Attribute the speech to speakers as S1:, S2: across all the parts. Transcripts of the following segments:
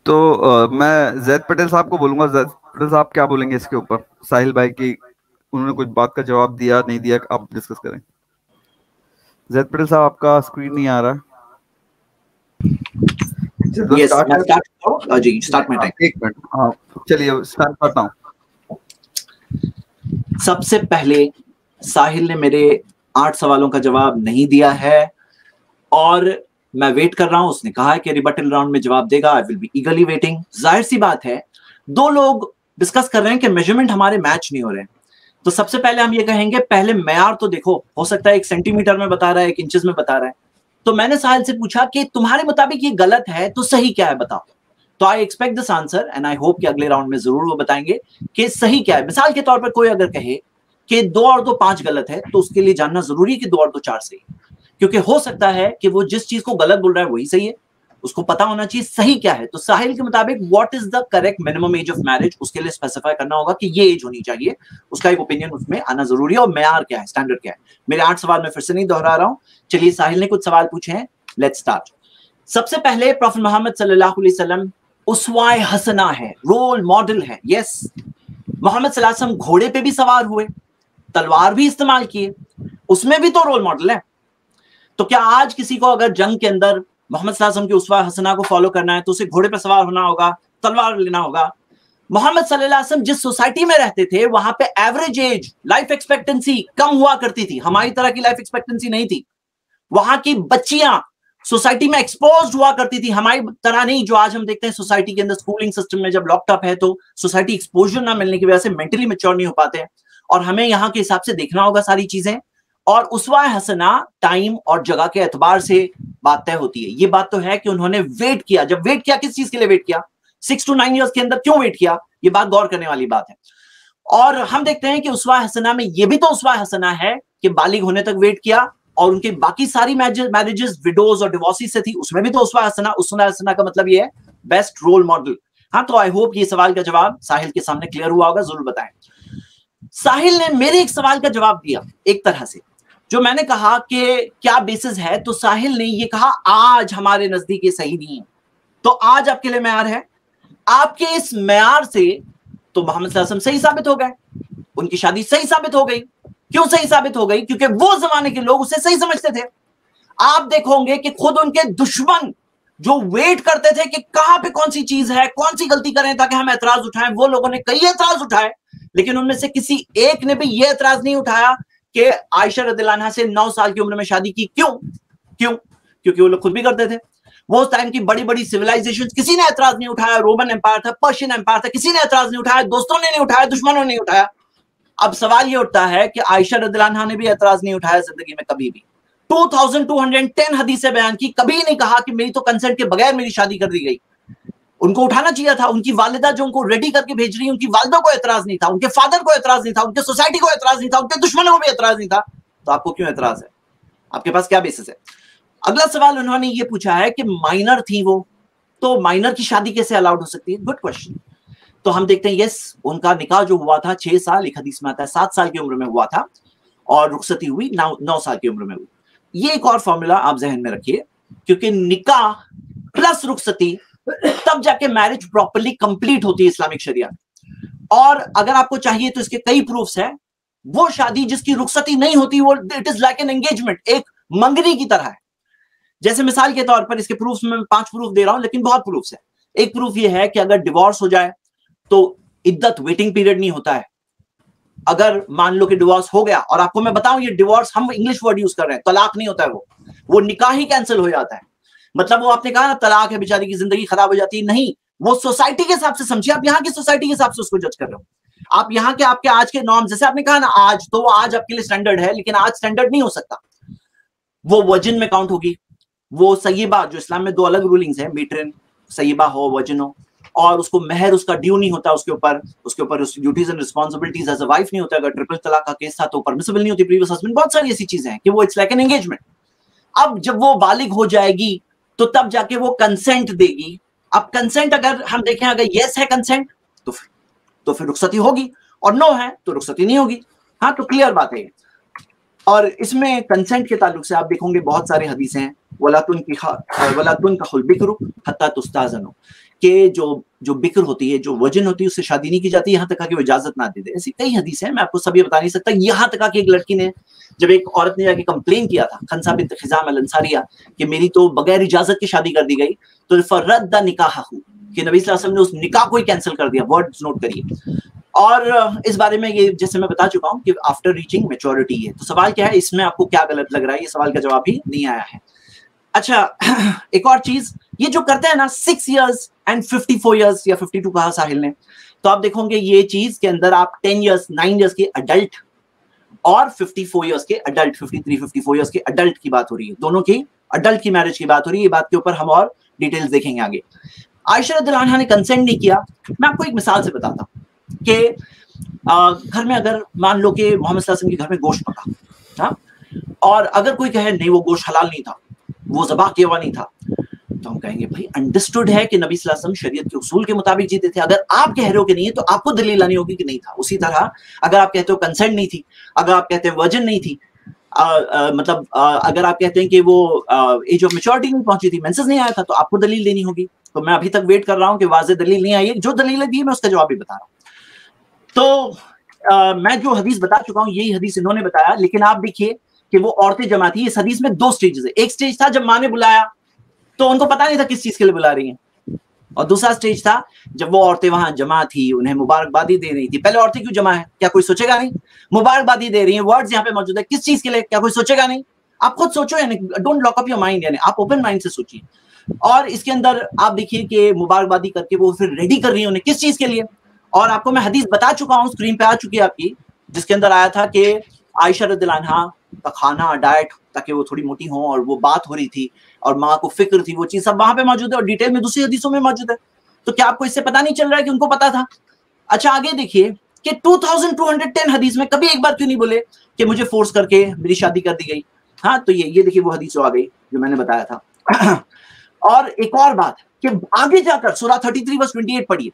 S1: تو میں زید پٹیل صاحب کو بولوں گا. زید پٹیل صاحب کیا بولیں گے اس کے اوپر؟ ساحل بھائی کی انہوں نے کچھ بات کا جواب دیا نہیں دیا, آپ ڈسکس کریں. زید پٹیل صاحب آپ کا اسکرین نہیں آ رہا. ایک منٹ, ہاں چلیے اسٹارٹ کرتا ہوں.
S2: سب سے پہلے ساحل نے میرے 8 سوالوں کا جواب نہیں دیا ہے اور میں ویٹ کر رہا ہوں. اس نے کہا ہے کہ ریبٹل راؤنڈ میں جواب دے گا. I will be eagerly waiting. ظاہر سی بات ہے, 2 لوگ ڈسکس کر رہے ہیں کہ میجرمنٹ ہمارے میچ نہیں ہو رہے ہیں. تو سب سے پہلے ہم یہ کہیں گے پہلے معیار تو دیکھو, ہو سکتا ہے 1 سینٹی میٹر میں بتا رہا ہے, 1 انچز میں بتا رہا ہے. تو میں نے ساحل سے پوچھا کہ تمہارے مطابق یہ غلط ہے تو صحیح کیا ہے بتاؤ. تو I expect this answer and I hope کہ اگلے راؤنڈ میں ضرور وہ بتائیں گے کہ صحیح کیا ہے. مثال کے طور پر کوئی اگر کہے کہ 2 اور 2 5 غلط ہے تو اس کے لیے جاننا ضروری ہے کہ 2 اور 2 4 صحیح, کیونکہ ہو سکتا ہے کہ وہ جس چیز کو غلط بول رہا ہے وہی صحیح ہے. اس کو پتا ہونا چاہیے صحیح کیا ہے. تو ساحل کے مطابق what is the correct minimum age of marriage, اس کے لیے اسپیسیفائی کرنا ہوگا کہ یہ ایج ہونی چاہیے. اس کا ایک اوپینین اس میں آنا ضروری ہے. اور معیار کیا ہے, اسٹینڈرڈ کیا ہے. میرے 8 سوال میں پھر سے نہیں دہرا رہا ہوں. چلیے ساحل نے کچھ سوال پوچھے ہیں, لیٹس اسٹارٹ. سب سے پہلے پروفیٹ محمد صلی اللہ علیہ وسلم اسوہ حسنہ ہے, رول ماڈل ہے. یس, محمد صلی اللہ علیہ وسلم گھوڑے پہ بھی سوار ہوئے, تلوار بھی استعمال کیے, اس میں بھی تو رول ماڈل ہے. تو کیا آج کسی کو اگر جنگ کے اندر محمد صلی اللہ علیہ وسلم کی اسوہ حسنہ کو فالو کرنا ہے تو اسے گھوڑے پہ سوار ہونا ہوگا, تلوار لینا ہوگا. محمد صلی اللہ علیہ وسلم جس سوسائٹی میں رہتے تھے وہاں پہ ایوریج ایج, لائف ایکسپیکٹنسی کم ہوا کرتی تھی. ہماری طرح کی لائف ایکسپیکٹنسی نہیں تھی. وہاں کی بچیاں سوسائٹی میں ایکسپوزڈ ہوا کرتی تھی, ہماری طرح نہیں جو آج ہم دیکھتے ہیں سوسائٹی کے اندر اسکولنگ سسٹم میں جب لاک اپ ہے تو سوسائٹی ایکسپوجر نہ ملنے کی وجہ سے مینٹلی میچور نہیں ہو پاتے ہیں. اور ہمیں یہاں کے حساب سے دیکھنا ہوگا ساری چیزیں. اور اسوہ حسنہ ٹائم اور جگہ کے اعتبار سے بات طے ہوتی ہے. یہ بات تو ہے کہ انہوں نے ویٹ کیا. جب ویٹ کیا, کس چیز کے لیے ویٹ کیا, 6 to 9 ایئرس کے اندر کیوں ویٹ کیا, یہ بات غور کرنے والی بات ہے. اور ہم دیکھتے ہیں کہ اسوہ حسنہ میں یہ بھی تو اسوہ حسنہ ہے کہ بالغ ہونے تک ویٹ کیا, اور ان کے باقی ساری میرجز وڈوز اور ڈیوورسز سے تھی, اس میں بھی تو اسوہ حسنہ. اسوہ حسنہ کا مطلب یہ ہے بیسٹ رول ماڈل. ہاں, تو آئی ہوپ یہ سوال کا جواب ساحل کے سامنے کلیئر ہوا ہوگا, ضرور بتائیں. ساحل نے میرے ایک سوال کا جواب دیا ایک طرح سے, جو میں نے کہا کہ کیا بیسس ہے, تو ساحل نے یہ کہا آج ہمارے نزدیک یہ صحیح نہیں ہے. تو آج آپ کے لیے معیار ہے. آپ کے اس معیار سے تو محمد صلی اللہ علیہ وسلم صحیح ثابت ہو گئے, ان کی شادی صحیح ثابت ہو گئی. کیوں صحیح ثابت ہو گئی؟ کیونکہ وہ زمانے کے لوگ اسے صحیح سمجھتے تھے. آپ دیکھو گے کہ خود ان کے دشمن جو ویٹ کرتے تھے کہ کہاں پہ کون سی چیز ہے, کون سی غلطی کریں تاکہ ہم اعتراض اٹھائیں, وہ لوگوں نے کئی اعتراض اٹھائے, لیکن ان میں سے کسی ایک نے بھی یہ اعتراض نہیں اٹھایا کہ عائشہ رضی اللہ عنہا سے 9 سال کی عمر میں شادی کی. کیوں؟ کیونکہ وہ لوگ خود بھی کرتے تھے. وہ اس ٹائم کی بڑی بڑی سیولائزیشن, کسی نے اعتراض نہیں اٹھایا. رومن امپائر تھا, پرشین امپائر تھا, کسی نے اعتراض نہیں اٹھایا, دوستوں نے نہیں اٹھایا, دشمنوں نے نہیں اٹھایا. اب سوال یہ اٹھتا ہے کہ عائشہ رضی اللہ عنہا نے بھی اعتراض نہیں اٹھایا زندگی میں کبھی بھی. 2210 حدیثیں بیان کی, کبھی نہیں کہا کہ میری تو کنسنٹ کے بغیر میری شادی کر دی گئی. ان کو اٹھانا چاہیے تھا. ان کی والدہ جو ان کو ریڈی کر کے بھیج رہی, ان کی والدہ کو اعتراض نہیں تھا, ان کے فادر کو اعتراض نہیں تھا, ان کے سوسائٹی کو اعتراض نہیں تھا, ان کے دشمنوں کو بھی اعتراض نہیں تھا. تو آپ کو کیوں اعتراض ہے؟ آپ کے پاس کیا بیسس ہے؟ اگلا سوال انہوں نے یہ پوچھا ہے کہ مائنر تھی وہ, تو مائنر کی شادی کیسے الاؤڈ ہو سکتی ہے؟ Good question. تو ہم دیکھتے ہیں یس, ان کا نکاح جو ہوا تھا 6 سال, ایک حدیث میں آتا ہے 7 سال کی عمر میں ہوا تھا, اور رخصتی ہوئی 9 سال کی عمر میں ہوئی. یہ ایک اور فارمولا آپ ذہن میں رکھیے, کیونکہ نکاح پلس رخصتی تب جا کے میرج پراپرلی کمپلیٹ ہوتی ہے اسلامک شریعہ. اور اگر آپ کو چاہیے تو اس کے کئی پروفس ہیں. وہ شادی جس کی رخصتی نہیں ہوتی, وہ it is like an engagement, ایک منگنی کی طرح ہے. جیسے مثال کے طور پر اس کے پروفس میں 5 پروف دے رہا ہوں, لیکن بہت پروفس ہیں. ایک پروف یہ ہے کہ اگر ڈیورس ہو جائے تو عدت ویٹنگ پیریڈ نہیں ہوتا ہے. اگر مان لو کہ ڈیورس ہو گیا, اور آپ کو میں بتاؤں یہ ڈیورس ہم انگلش ورڈ یوز کر رہے ہیں, طلاق نہیں ہوتا ہے, وہ نکاح ہی کینسل ہو جاتا ہے. مطلب وہ آپ نے کہا نا طلاق ہے, بیچاری کی زندگی خراب ہو جاتی ہے, نہیں, وہ سوسائٹی کے حساب سے سمجھیے. آپ یہاں کی سوسائٹی کے حساب سے اس کو جج کر رہے ہو. آپ یہاں کے آپ کے آج کے نارم, جیسے آپ نے کہا نا آج, تو وہ آج آپ کے لیے سٹینڈرڈ ہے, لیکن آج سٹینڈرڈ نہیں ہو سکتا. وہ ورجن میں کاؤنٹ ہوگی. وہ سیبہ, جو اسلام میں 2 الگ رولنگز ہیں, میٹرن سیبہ ہو ورجن ہو, اور اس کو مہر اس کا ڈیو نہیں ہوتا, اس کے اوپر duties and responsibilities as a wife نہیں ہوتا. اگر ٹرپل طلاق کا کیس تھا تو پرمیسبل نہیں ہوتی پریویس ہسبینڈ. بہت ساری ایسی چیزیں ہیں کہ وہ اٹس لائک این انگیجمنٹ. اب جب وہ بالغ ہو جائے گی تو تب جا کے وہ کنسنٹ دے گی. اب کنسنٹ اگر ہم دیکھیں, اگر یس ہے کنسنٹ تو پھر رخصتی ہوگی, اور نو ہے تو رخصتی نہیں ہوگی. ہاں, تو کلیئر بات ہے. اور اس میں کنسنٹ کے تعلق سے آپ دیکھیں گے بہت سارے حدیثیں ہیں, وَلَا تُنْكِحُ الْبِكْرُ حَتَّىٰ تُسْتَأْذَنَ. کہ جو بکر ہوتی ہے, جو ورجن ہوتی ہے, اس سے شادی نہیں کی جاتی یہاں تک کہ وہ اجازت نہ دے دے. ایسی کئی حدیث ہیں, میں آپ کو سب یہ بتا نہیں سکتا. یہاں تک کہ ایک لڑکی نے, جب ایک عورت نے جا کے کمپلین کیا تھا, خنسا بنت خزام الانصاریہ, کہ میری تو بغیر اجازت کی شادی کر دی گئی, تو فرد نکاح, کہ نبی صلی اللہ علیہ وسلم نے اس نکاح کو ہی کینسل کر دیا. ورڈز نوٹ کریے. اور اس بارے میں یہ جیسے میں بتا چکا ہوں کہ آفٹر ریچنگ میچورٹی ہے. تو سوال کیا ہے, اس میں آپ کو کیا غلط لگ رہا ہے؟ یہ سوال کا جواب بھی نہیں آیا ہے. اچھا, ایک اور چیز, یہ جو کرتے ہیں نا 6 years and 54 years یا 52 کہا ساحل نے, تو آپ دیکھو گے یہ چیز کے اندر آپ 10 years 9 years کے اڈلٹ اور 54 years کے اڈلٹ, 53 54 years کے اڈلٹ کی بات ہو رہی ہے. دونوں کی اڈلٹ کی میرج کی بات ہو رہی ہے. یہ بات کے اوپر ہم اور ڈیٹیلز دیکھیں گے آگے. عائشہ رضی اللہ عنہا نے کنسنٹ نہیں کیا. میں آپ کو ایک مثال سے بتاتا ہوں کہ گھر میں اگر مان لو کہ محمد صلی اللہ علیہ وسلم کے گھر میں گوشت پکا, ہاں, اور اگر کوئی کہے نہیں وہ گوشت حلال نہیں تھا, وہ ذبح کیا ہوا نہیں تھا, تو ہم کہیں گے بھائی انڈرسٹوڈ ہے کہ نبی صلی اللہ علیہ وسلم شریعت کے اصول کے مطابق جیتے تھے. اگر آپ کہہ رہے ہو کہ نہیں ہے تو آپ کو دلیل لانی ہوگی کہ نہیں تھا. اسی طرح اگر آپ کہتے ہو کنسنٹ نہیں تھی, اگر آپ کہتے ہیں ورجن نہیں تھی, مطلب اگر آپ کہتے ہیں کہ وہ ایج آف میچورٹی نہیں پہنچی تھی, مینسز نہیں آیا تھا, تو آپ کو دلیل دینی ہوگی. تو میں ابھی تک ویٹ کر رہا ہوں کہ واضح دلیل نہیں آئی ہے. جو دلیلیں دی میں اس کا جواب بھی بتا رہا ہوں. تو میں جو حدیث بتا چکا ہوں یہی حدیث انہوں نے بتایا, لیکن آپ دیکھیے کہ وہ عورتیں جمع تھی. اس حدیث میں 2 سٹیجز ہے. ایک سٹیج تھا جب ماں نے بلایا تو ان کو پتا نہیں تھا کس چیز کے لیے بلا رہی ہیں, اور دوسرا سٹیج تھا جب وہ عورتیں وہاں جمع تھی, انہیں مبارکبادی دے رہی تھی. پہلے عورتیں کیوں جمع ہیں, کیا کوئی سوچے گا نہیں؟ مبارکبادی دے رہی ہیں, ورڈز یہاں پہ موجود ہے, کس چیز کے لیے, کیا کوئی سوچے گا نہیں؟ آپ خود سوچو, یعنی don't lock up your mind, یعنی آپ اوپن مائنڈ سے سوچیے. اور اس کے اندر آپ دیکھیے کہ مبارکبادی کر کے وہ پھر ریڈی کر رہی ہیں انہیں کس چیز کے لیے. اور آپ کو میں حدیث بتا چکا ہوں, اسکرین پہ آ چکی ہے آپ کی, جس کے اندر آیا تھا کہ عائشہ رضی اللہ عنہا کا کھانا ڈائٹ تاکہ وہ تھوڑی موٹی ہوں, اور وہ بات ہو رہی تھی اور ماں کو فکر تھی, وہ چیز سب وہاں پہ موجود ہے اور ڈیٹیل میں دوسری حدیثوں میں موجود ہے. تو کیا آپ کو اس سے پتا نہیں چل رہا ہے کہ ان کو پتا تھا؟ اچھا آگے دیکھیے کہ 2210 حدیث میں کبھی ایک بار کیوں نہیں بولے کہ مجھے فورس کر کے میری شادی کر دی گئی. ہاں, تو یہ دیکھیے وہ حدیث آ گئی جو میں نے بتایا تھا. اور ایک اور بات کہ آگے جا کر سورہ 33:28 پڑھیے,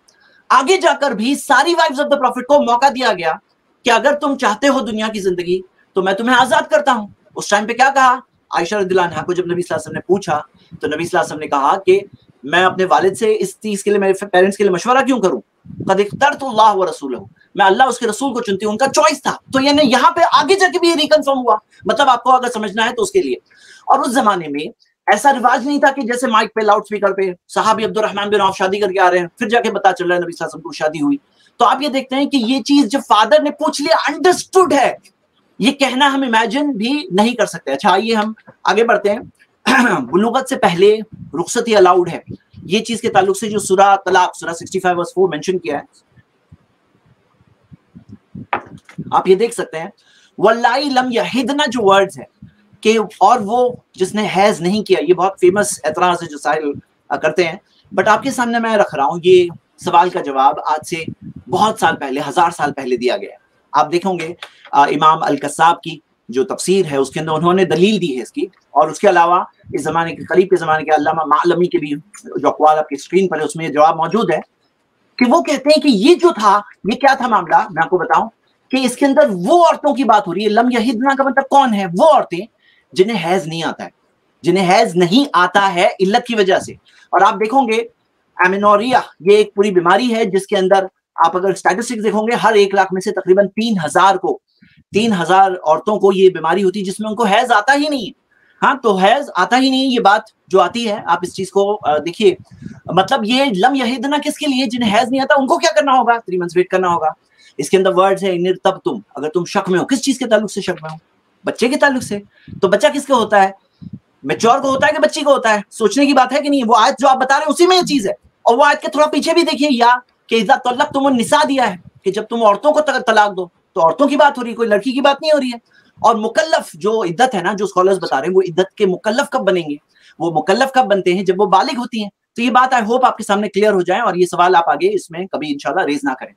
S2: آگے جا کر بھی ساری وائفز آف دا پروفٹ کو موقع دیا گیا کہ اگر تم چاہتے ہو دنیا کی زندگی تو میں تمہیں آزاد کرتا ہوں. اس ٹائم پہ کیا کہا عائشہ رضی اللہ عنہا کو جب نبی صلی اللہ علیہ وسلم نے پوچھا, تو نبی صلی اللہ علیہ وسلم نے کہا کہ میں اپنے والد سے اس چیز کے لیے, میرے پیرنٹس کے لیے مشورہ کیوں کروں؟ قد اخترت اللہ ورسولہ, میں اللہ اس کے رسول کو چنتی ہوں, ان کا چوائس تھا. تو یعنی یہاں پہ آگے جا کے بھی یہ ریکنفرم ہوا. مطلب آپ کو اگر سمجھنا ہے تو اس کے لیے. اور اس زمانے میں ایسا رواج نہیں تھا کہ جیسے مائک پہ لاؤڈ اسپیکر پہ صحابی عبد الرحمن بن عوف شادی کر کے آ رہے ہیں, پھر جا کے پتا چل رہا ہے نبی صلی اللہ علیہ وسلم کو شادی ہوئی. تو آپ یہ دیکھتے ہیں کہ یہ چیز جب فادر نے پوچھ لیا انڈرسٹوڈ ہے, یہ کہنا ہم امیجن بھی نہیں کر سکتے. اچھا آئیے ہم آگے بڑھتے ہیں. بلوغت سے پہلے رخصتی الاؤڈ ہے. یہ چیز کے تعلق سے جو سورہ طلاق سورہ 65:4 مینشن کیا ہے, آپ یہ دیکھ سکتے ہیں واللائی لم یحدن جو ورڈز ہے کہ, اور وہ جس نے حیض نہیں کیا. یہ بہت فیمس اعتراض ہے جو سائل کرتے ہیں, بٹ آپ کے سامنے میں رکھ رہا ہوں. یہ سوال کا جواب آج سے بہت سال پہلے, 1000 سال پہلے دیا گیا ہے. آپ دیکھیں گے امام القصاب کی جو تفسیر ہے اس کے اندر انہوں نے دلیل دی ہے اس کی. اور اس کے علاوہ اس زمانے کے قریب کے زمانے کے علامہ معلمی کے بھی جو اقوال آپ کی اسکرین پر ہے اس میں یہ جواب موجود ہے کہ وہ کہتے ہیں کہ یہ جو تھا یہ کیا تھا معاملہ. میں آپ کو بتاؤں کہ اس کے اندر وہ عورتوں کی بات ہو رہی ہے. لم یحدنا کا مطلب کون ہے؟ وہ عورتیں جنہیں حیض نہیں آتا ہے, جنہیں حیض نہیں آتا ہے علت کی وجہ سے. اور آپ دیکھو گے ایمینوریا یہ ایک پوری بیماری ہے جس کے اندر آپ اگر اسٹیٹسٹکس دیکھو گے ہر 1 لاکھ میں سے تقریباً 3000 عورتوں کو یہ بیماری ہوتی ہے جس میں ان کو حیض آتا ہی نہیں ہے. ہاں, تو حیض آتا ہی نہیں, یہ بات جو آتی ہے آپ اس چیز کو دیکھیے. مطلب یہ لم یحدنا کس کے لیے؟ جنہیں حیض نہیں آتا ان کو کیا کرنا ہوگا؟ 3 months ویٹ کرنا ہوگا. اس کے اندر ورڈز ہے ان ارتبتم, اگر تم شک میں ہو. کس چیز کے تعلق سے شک میں ہو؟ بچے کے تعلق سے. تو بچہ کس کا ہوتا ہے؟ میچور کو ہوتا ہے کہ بچی کو ہوتا ہے؟ سوچنے کی بات ہے کہ نہیں. وہ آیت جو آپ بتا رہے ہیں اسی میں یہ چیز ہے. اور وہ آیت کے تھوڑا پیچھے بھی دیکھیے, یا کہ اذا طلقتم النساء دیا ہے کہ جب تم عورتوں کو طلاق دو, تو عورتوں کی بات ہو رہی ہے, کوئی لڑکی کی بات نہیں ہو رہی ہے. اور مکلف جو عدت ہے نا, جو اسکالرز بتا رہے ہیں وہ عدت کے مکلف کب بنیں گے؟ وہ مکلف کب بنتے ہیں؟ جب وہ بالغ ہوتی ہیں. تو یہ بات آئی ہوپ آپ کے سامنے کلیئر ہو جائے, اور یہ سوال آپ آگے اس میں کبھی انشاءاللہ ریز نہ کریں.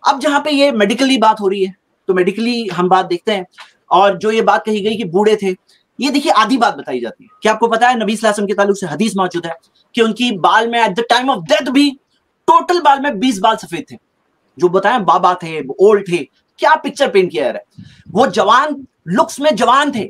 S2: اب جہاں پہ یہ میڈیکلی بات ہو رہی ہے تو میڈیکلی ہم بات دیکھتے ہیں. اور جو یہ بات کہی گئی کہ بوڑھے تھے, یہ دیکھیے آدھی بات بتائی جاتی ہے. کہ آپ کو پتا ہے نبی صلی اللہ علیہ وسلم کے تعلق سے حدیث موجود ہے کہ ان کی بال میں at the time of death بھی ٹوٹل بال میں 20 بال سفید تھے. جو بتائیں بابا تھے, اولڈ تھے, کیا پکچر پینٹ کیا ہے. وہ جوان لکس میں جوان تھے,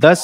S3: 10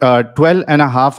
S3: 12.5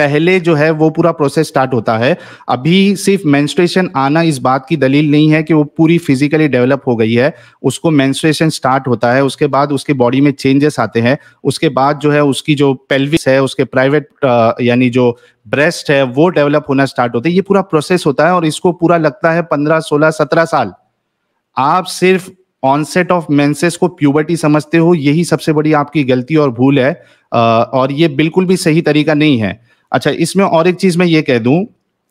S3: پہلے جو ہے وہ پورا پروسیس سٹارٹ ہوتا ہے. ابھی صرف مینسٹریشن آنا اس بات کی دلیل نہیں ہے کہ وہ پوری فزیکلی ڈیولپ ہو گئی ہے. اس کو مینسٹریشن سٹارٹ ہوتا ہے, اس کے بعد اس کے باڈی میں چینجز آتے ہیں, اس کے بعد جو ہے اس کی جو پیلوس ہے, اس کے پرائیویٹ یعنی جو بریسٹ ہے وہ ڈیولپ ہونا سٹارٹ ہوتا ہے. یہ پورا پروسیس ہوتا ہے اور اس کو پورا لگتا ہے 15 16 17 سال. آپ صرف آن سیٹ آف مینسز کو پیوبرٹی سمجھتے ہو, یہی سب سے بڑی آپ کی غلطی اور بھول ہے, اور یہ بالکل بھی صحیح طریقہ نہیں ہے. اچھا, اس میں اور ایک چیز میں یہ کہہ دوں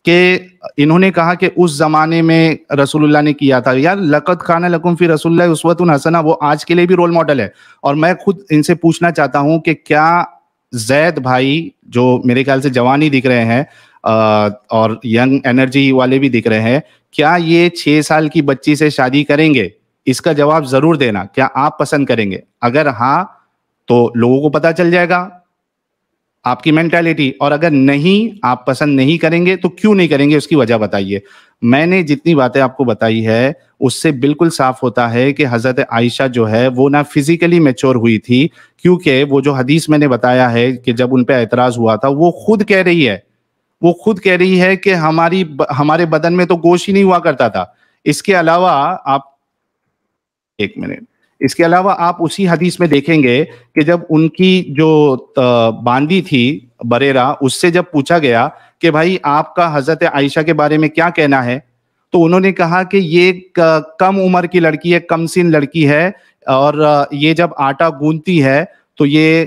S3: کہ انہوں نے کہا کہ اس زمانے میں رسول اللہ نے کیا تھا. یار لقد کان لکم فی رسول اللہ اسوۃ حسنہ وہ آج کے لیے بھی رول ماڈل ہے. اور میں خود ان سے پوچھنا چاہتا ہوں کہ کیا زید بھائی جو میرے خیال سے جوان ہی دکھ رہے ہیں اور ینگ انرجی والے بھی دکھ رہے ہیں, کیا یہ 6 سال کی بچی سے شادی کریں گے؟ اس کا جواب ضرور دینا. کیا آپ پسند کریں گے؟ اگر ہاں تو لوگوں کو پتا چل جائے گا آپ کی مینٹالٹی, اور اگر نہیں آپ پسند نہیں کریں گے تو کیوں نہیں کریں گے اس کی وجہ بتائیے. میں نے جتنی باتیں آپ کو بتائی ہے اس سے بالکل صاف ہوتا ہے کہ حضرت عائشہ جو ہے وہ نہ فزیکلی میچور ہوئی تھی, کیونکہ وہ جو حدیث میں نے بتایا ہے کہ جب ان پہ اعتراض ہوا تھا وہ خود کہہ رہی ہے کہ ہمارے بدن میں تو گوشت ہی نہیں ہوا کرتا تھا. اس کے علاوہ آپ ایک منٹ, اس کے علاوہ آپ اسی حدیث میں دیکھیں گے کہ جب ان کی جو باندی تھی بریرہ, اس سے جب پوچھا گیا کہ بھائی آپ کا حضرت عائشہ کے بارے میں کیا کہنا ہے, تو انہوں نے کہا کہ یہ کم عمر کی لڑکی ہے, کم سن لڑکی ہے, اور یہ جب آٹا گوندتی ہے تو یہ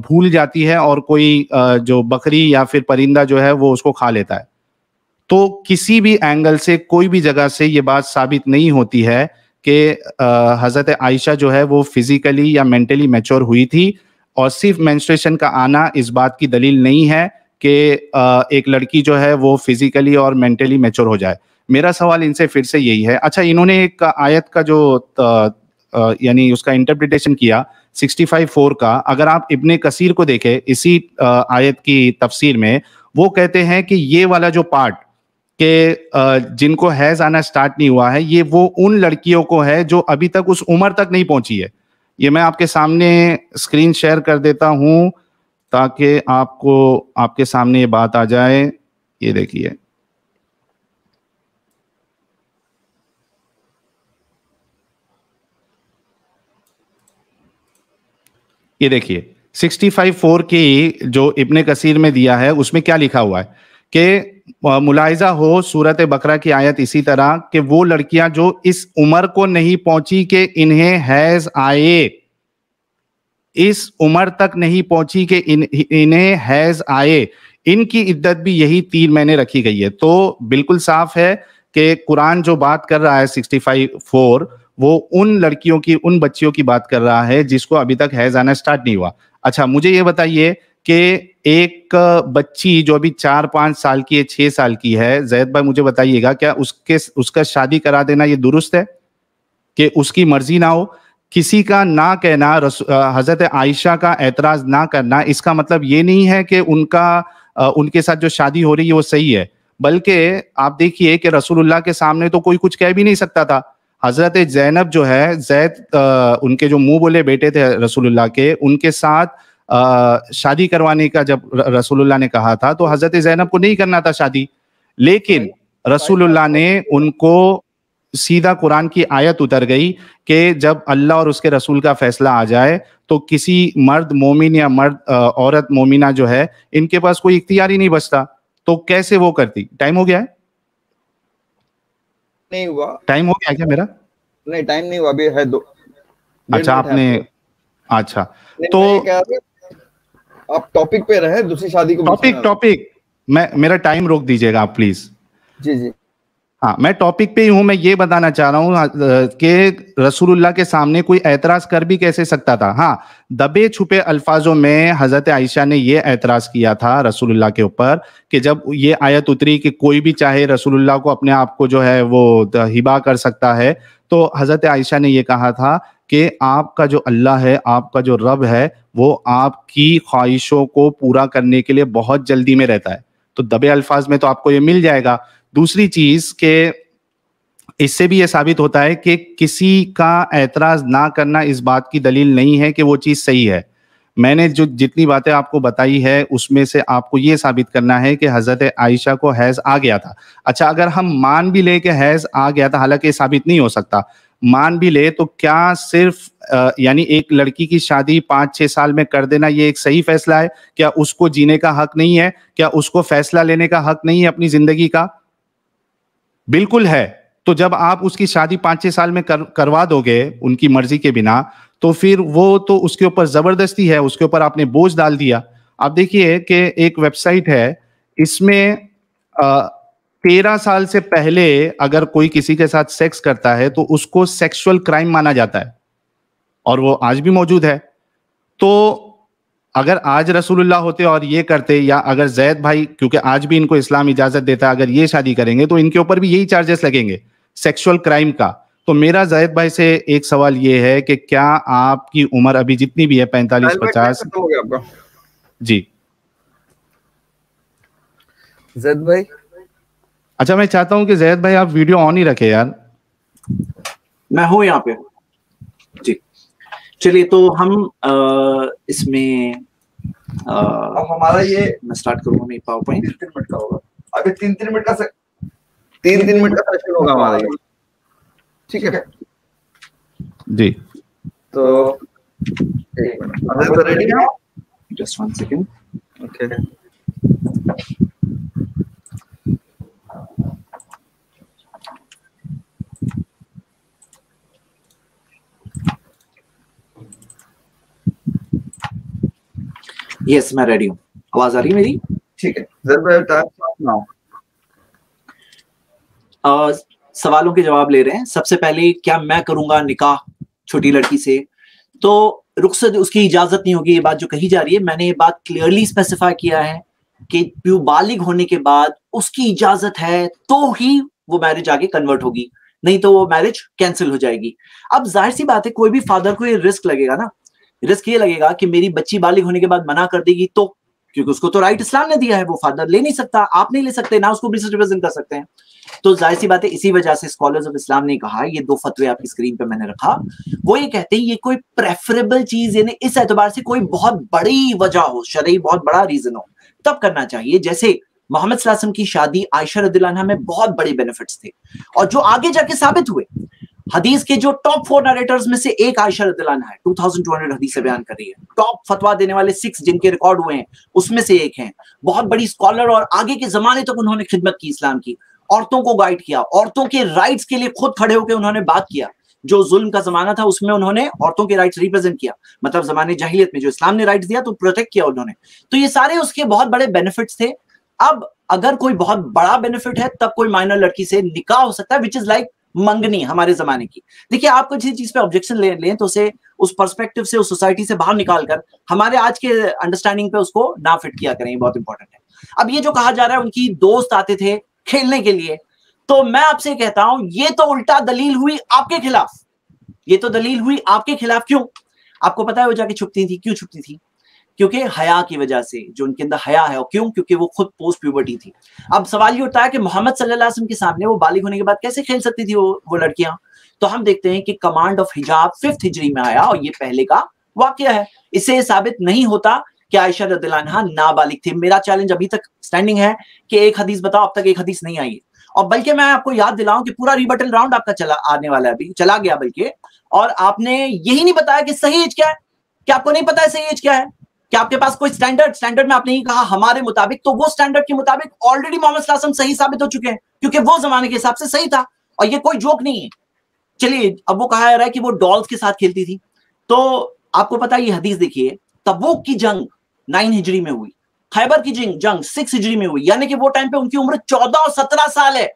S3: بھول جاتی ہے اور کوئی جو بکری یا پھر پرندہ جو ہے وہ اس کو کھا لیتا ہے. تو کسی بھی اینگل سے کوئی بھی جگہ سے یہ بات ثابت نہیں ہوتی ہے کہ حضرت عائشہ جو ہے وہ فزیکلی یا مینٹلی میچور ہوئی تھی, اور صرف مینسٹریشن کا آنا اس بات کی دلیل نہیں ہے کہ ایک لڑکی جو ہے وہ فزیکلی اور مینٹلی میچور ہو جائے. میرا سوال ان سے پھر سے یہی ہے. اچھا, انہوں نے ایک آیت کا جو یعنی اس کا انٹرپریٹیشن کیا 65:4 کا, اگر آپ ابن کثیر کو دیکھیں اسی آیت کی تفسیر میں, وہ کہتے ہیں کہ یہ والا جو پارٹ کہ جن کو حیض آنا سٹارٹ نہیں ہوا ہے, یہ وہ ان لڑکیوں کو ہے جو ابھی تک اس عمر تک نہیں پہنچی ہے. یہ میں آپ کے سامنے اسکرین شیئر کر دیتا ہوں تاکہ آپ کے سامنے یہ بات آ جائے. یہ دیکھیے, یہ دیکھیے 65:4 کی جو ابن کثیر میں دیا ہے اس میں کیا لکھا ہوا ہے کہ ملاحظہ ہو سورت بقرہ کی آیت اسی طرح کہ وہ لڑکیاں جو اس عمر کو نہیں پہنچی کہ انہیں حیض آئے, اس عمر تک نہیں پہنچی کہ انہیں حیض آئے, ان کی عدت بھی یہی 3 مہینے رکھی گئی ہے. تو بالکل صاف ہے کہ قرآن جو بات کر رہا ہے 65:4 وہ ان لڑکیوں کی, ان بچیوں کی بات کر رہا ہے جس کو ابھی تک حیض آنا سٹارٹ نہیں ہوا. اچھا, مجھے یہ بتائیے کہ ایک بچی جو ابھی 4-5 سال کی ہے, 6 سال کی ہے, زید بھائی مجھے بتائیے گا کیا اس کا شادی کرا دینا یہ درست ہے کہ اس کی مرضی نہ ہو؟ کسی کا نہ کہنا, حضرت عائشہ کا اعتراض نہ کرنا, اس کا مطلب یہ نہیں ہے کہ ان کے ساتھ جو شادی ہو رہی ہے وہ صحیح ہے, بلکہ آپ دیکھیے کہ رسول اللہ کے سامنے تو کوئی کچھ کہہ بھی نہیں سکتا تھا. حضرت زینب جو ہے, زید ان کے جو منہ بولے بیٹے تھے رسول اللہ کے, ان کے ساتھ شادی کروانے کا جب رسول اللہ نے کہا تھا تو حضرت زینب کو نہیں کرنا تھا شادی, لیکن رسول اللہ نے ان کو سیدھا قرآن کی آیت اتر گئی کہ جب اللہ اور اس کے رسول کا فیصلہ آ جائے تو کسی مرد مومن یا عورت مومنہ جو ہے ان کے پاس کوئی اختیار ہی نہیں بچتا, تو کیسے وہ کرتی؟ ٹائم ہو گیا ہے؟
S1: نہیں ہوا.
S3: ٹائم ہو گیا کیا میرا؟
S1: نہیں, ٹائم نہیں ہوا, ابھی ہے 2.
S3: اچھا, آپ نے اچھا تو
S1: آپ ٹاپک پہ رہے, دوسری شادی کو
S3: ٹاپک میرا ٹائم روک دیجیے گا آپ پلیز.
S1: جی
S3: ہاں, میں ٹاپک پہ ہی ہوں. میں یہ بتانا چاہ رہا ہوں کہ رسول اللہ کے سامنے کوئی اعتراض کر بھی کیسے سکتا تھا. ہاں, دبے چھپے الفاظوں میں حضرت عائشہ نے یہ اعتراض کیا تھا رسول اللہ کے اوپر کہ جب یہ آیت اتری کہ کوئی بھی چاہے رسول اللہ کو اپنے آپ کو جو ہے وہ ہبا کر سکتا ہے, تو حضرت عائشہ نے یہ کہا تھا کہ آپ کا جو اللہ ہے, آپ کا جو رب ہے, وہ آپ کی خواہشوں کو پورا کرنے کے لیے بہت جلدی میں رہتا ہے. تو دبے الفاظ میں تو آپ کو یہ مل جائے گا. دوسری چیز کہ اس سے بھی یہ ثابت ہوتا ہے کہ کسی کا اعتراض نہ کرنا اس بات کی دلیل نہیں ہے کہ وہ چیز صحیح ہے. میں نے جو جتنی باتیں آپ کو بتائی ہے اس میں سے آپ کو یہ ثابت کرنا ہے کہ حضرت عائشہ کو حیض آ گیا تھا. اچھا اگر ہم مان بھی لیں کہ حیض آ گیا تھا, حالانکہ یہ ثابت نہیں ہو سکتا, مان بھی لے, تو کیا صرف یعنی ایک لڑکی کی شادی 5-6 سال میں کر دینا یہ ایک صحیح فیصلہ ہے؟ کیا اس کو جینے کا حق نہیں ہے؟ کیا اس کو فیصلہ لینے کا حق نہیں ہے اپنی زندگی کا؟ بالکل ہے. تو جب آپ اس کی شادی 5-6 سال میں کروا دو گے ان کی مرضی کے بنا, تو پھر وہ تو اس کے اوپر زبردستی ہے, اس کے اوپر آپ نے بوجھ ڈال دیا. آپ دیکھیے کہ ایک ویب سائٹ ہے, اس میں 13 سال سے پہلے اگر کوئی کسی کے ساتھ سیکس کرتا ہے تو اس کو سیکشول کرائم مانا جاتا ہے, اور وہ آج بھی موجود ہے. تو اگر آج رسول اللہ ہوتے اور یہ کرتے, یا اگر زید بھائی, کیونکہ آج بھی ان کو اسلام اجازت دیتا ہے, اگر یہ شادی کریں گے تو ان کے اوپر بھی یہی چارجز لگیں گے سیکشول کرائم کا. تو میرا زید بھائی سے ایک سوال یہ ہے کہ کیا آپ کی عمر ابھی جتنی بھی ہے 45-50؟ جی
S1: زید بھائی.
S3: اچھا میں چاہتا ہوں کہ زید بھائی آپ ویڈیو آن ہی رکھے یار.
S2: میں ہوں یہاں پہ. جی چلیے, تو ہم اس میں
S1: ہمارا یہ
S2: میں سٹارٹ کروں گا. پاور پوائنٹ
S1: 3 منٹ کا ہوگا, ابھی 3 منٹ کا 3 منٹ کا سیشن ہوگا ہمارا یہ. ٹھیک ہے
S3: جی,
S1: تو ایک منٹ ریڈی ہے,
S2: جسٹ 1 سیکنڈ.
S1: اوکے.
S2: یس میں ریڈی ہوں. آواز آ رہی ہے میری؟
S1: ٹھیک ہے.
S2: سوالوں کے جواب لے رہے ہیں. سب سے پہلے, کیا میں کروں گا نکاح چھوٹی لڑکی سے؟ تو رخصت اس کی اجازت نہیں ہوگی, یہ بات جو کہی جا رہی ہے. میں نے یہ بات کلیئرلی اسپیسیفائی کیا ہے کہ بالغ ہونے کے بعد اس کی اجازت ہے تو ہی وہ میرج آگے کنورٹ ہوگی, نہیں تو وہ میرج کینسل ہو جائے گی. اب ظاہر سی بات ہے, کوئی بھی فادر کو یہ رسک لگے گا نا, رسک یہ لگے گا کہ میری بچی بالغ ہونے کے بعد منع کر دے گی, تو کیونکہ اس کو تو رائٹ اسلام نے دیا ہے, وہ فادر لے نہیں سکتا, آپ نہیں لے سکتے, نہ اس کو ریپرزینٹ کر سکتے ہیں. تو ظاہر سی بات ہے, اسی وجہ سے اسکالرز آف اسلام نے کہا, یہ 2 فتوے آپ کی اسکرین پہ میں نے رکھا, وہ یہ کہتے ہیں یہ کوئی پریفریبل چیز, یعنی اس اعتبار سے کوئی بہت بڑی وجہ ہو, شرعی بہت بڑا ریزن ہو, تب کرنا چاہیے. جیسے محمد صلی اللہ علیہ وسلم کی شادی عائشہ رضی اللہ عنہا میں بہت بڑے بینیفٹس تھے, اور جو آگے جا کے ثابت ہوئے. حدیث کے جو ٹاپ 4 نریٹرز میں سے ایک عائشہ رضی اللہ عنہا ہے, 2200 حدیثیں بیان کر رہی ہے. ٹاپ فتوا دینے والے 6 جن کے ریکارڈ ہوئے ہیں اس میں سے ایک ہیں. بہت بڑی اسکالر, اور آگے کے زمانے تک انہوں نے خدمت کی اسلام کی, عورتوں کو گائیڈ کیا, عورتوں کے رائٹس کے لیے خود کھڑے ہو کے انہوں نے بات کیا. جو ظلم کا زمانہ تھا اس میں انہوں نے عورتوں کے رائٹس ریپرزینٹ کیا, مطلب زمانے جاہلیت میں جو اسلام نے رائٹس دیا تو پروٹیکٹ کیا انہوں نے. تو یہ سارے اس کے بہت بڑے بینیفٹس تھے. اب اگر کوئی بہت بڑا بینیفٹ ہے تب کوئی مائنر لڑکی سے نکاح ہو سکتا ہے, وچ از لائک منگنی ہمارے زمانے کی. دیکھیے, آپ کو کسی چیز پہ آبجیکشن لیں تو اسے اس پرسپیکٹو سے, اس سوسائٹی سے باہر نکال کر ہمارے آج کے انڈرسٹینڈنگ پہ اس کو نہ فٹ کیا کریں, یہ بہت انپورٹنٹ ہے. اب یہ جو کہا جا رہا ہے ان کی دوست آتے تھے کھیلنے کے لیے, تو میں آپ سے کہتا ہوں یہ تو الٹا دلیل ہوئی آپ کے خلاف, یہ تو دلیل ہوئی آپ کے خلاف. کیوں؟ آپ کو پتا ہے وہ جا کے چھپتی تھی, کیوں چھپتی تھی؟ کیونکہ حیا کی وجہ سے, جو ان کے اندر حیا ہے. کیوں؟ کیونکہ وہ خود پوسٹ پیوبرٹی تھی. اب سوال یہ ہوتا ہے کہ محمد صلی اللہ علیہ وسلم کے سامنے وہ بالغ ہونے کے بعد کیسے کھیل سکتی تھی وہ لڑکیاں؟ تو ہم دیکھتے ہیں کہ کمانڈ آف حجاب 5th ہجری میں آیا, اور یہ پہلے کا واقعہ ہے. اس سے یہ ثابت نہیں ہوتا کہ عائشہ رضی اللہ عنہا نابالغ تھی. میرا چیلنج ابھی تک سٹینڈنگ ہے کہ ایک حدیث بتاؤ, اب تک ایک حدیث نہیں آئی ہے. اور بلکہ میں آپ کو یاد دلاؤں کہ پورا ریبٹل راؤنڈ آپ کا آنے والا ہے, ابھی چلا گیا بلکہ, اور آپ نے یہی نہیں بتایا کہ صحیح ایج کیا ہے. کیا آپ کو نہیں پتا ہے صحیح ایج کیا ہے؟ کہ آپ کے پاس کوئی سٹینڈرڈ میں آپ نے ہی کہا ہمارے مطابق, تو وہ سٹینڈرڈ کے مطابق آلریڈی محمد صلی اللہ علیہ وسلم صحیح ثابت ہو چکے ہیں, کیونکہ وہ زمانے کے حساب سے صحیح تھا, اور یہ کوئی جوک نہیں ہے. چلیے, اب وہ کہا جا رہا ہے کہ وہ ڈالز کے ساتھ کھیلتی تھی, تو آپ کو پتا ہے یہ حدیث دیکھیے, تبوک کی جنگ 9 ہجری میں ہوئی, خیبر کی جنگ 6 ہجری میں ہوئی, یعنی کہ وہ ٹائم پہ ان کی عمر 14 اور 17 سال ہے.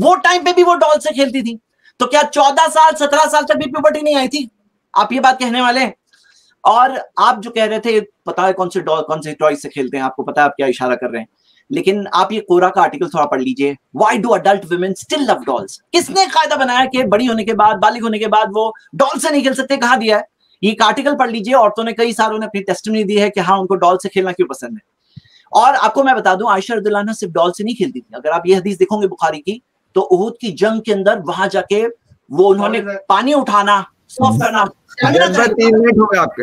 S2: وہ ٹائم پہ بھی وہ ڈال سے کھیلتی تھی, تو کیا 14 سال 17 سال تک بھی پیوبرٹی نہیں آئی تھی؟ آپ یہ بات کہنے والے ہیں. اور آپ جو کہہ رہے تھے پتا ہے کون سے ٹوائز سے کھیلتے ہیں, آپ کو پتا ہے آپ کیا اشارہ کر رہے ہیں, لیکن آپ یہ کورا کا آرٹیکل تھوڑا پڑھ لیجئے. Why do adult women still love dolls? کس نے قاعدہ بنایا کہ بڑی ہونے کے بعد, بالغ ہونے کے بعد وہ ڈال سے نہیں کھیل سکتے؟ کہاں دیا ہے؟ یہ ایک آرٹیکل پڑھ لیجئے. عورتوں نے کئی سالوں نے اپنی ٹیسٹیمنی دی ہے کہ ہاں ان کو ڈال سے کھیلنا کیوں پسند ہے. اور آپ کو میں بتا دوں, عائشہ رضی اللہ عنہا صرف ڈال سے نہیں کھیلتی تھی. اگر آپ یہ حدیث دیکھو گے بخاری کی, تو احد کی جنگ کے اندر وہاں جا کے وہ انہوں نے پانی اٹھانا, صاف کرنا.
S1: 3 منٹ ہو گئے آپ کے.